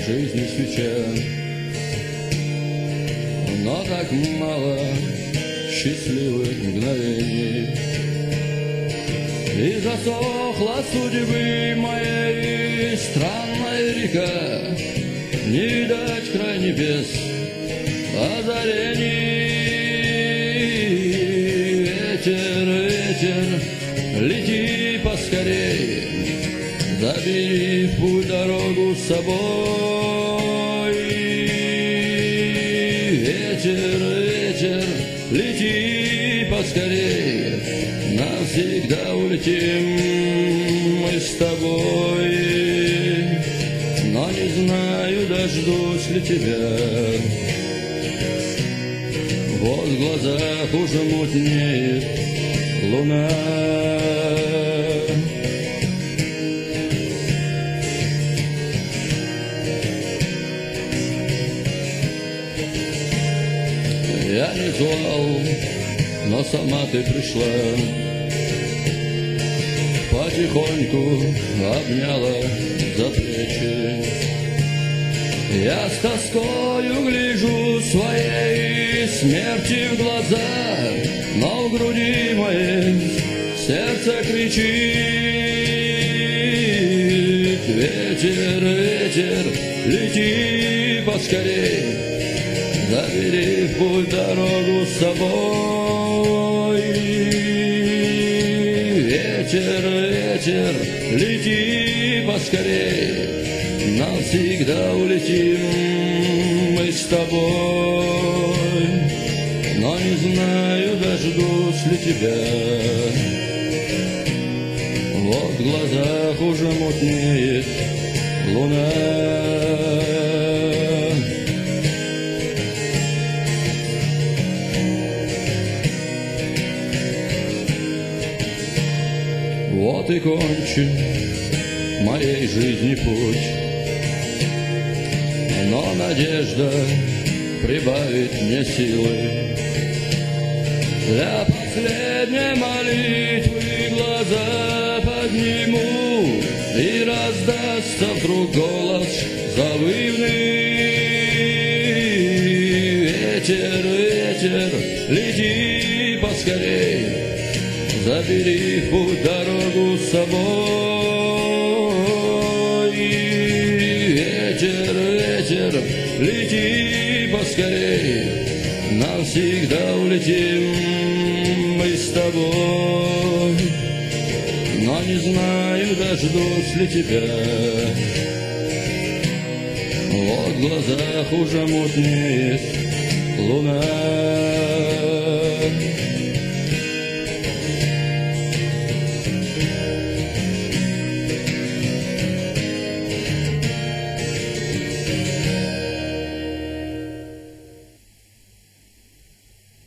жизни свеча, но так мало счастливых мгновений. И засохла судьбы моей странная река, не видать край небес озарений. Ветер, ветер, лети поскорей, забери в путь дорогу с собой. Ветер, ветер, лети поскорей, навсегда улетим мы с тобой. Но не знаю, дождусь ли тебя. Вот в глазах уже мутнеет луна. Я не звал, но сама ты пришла, потихоньку обняла за плечи. Я с тоскою гляжу своей смерти в глаза, но в груди моей сердце кричит. Ветер, ветер, лети поскорей, забери в путь дорогу с собой. Ветер, ветер, лети поскорей, навсегда улетим мы с тобой. Но не знаю, дождусь ли тебя. Вот в глазах уже мутнеет луна. Вот и кончен моей жизни путь, но надежда прибавит мне силы. Для последней молитвы глаза подниму, и раздастся вдруг голос завывный. Ветер, ветер, лети поскорей, забери в путь дорогу с собой. Ветер, ветер, лети поскорей, навсегда улетим мы с тобой. Но не знаю, дождусь ли тебя. Вот в глазах уже мутнеет луна.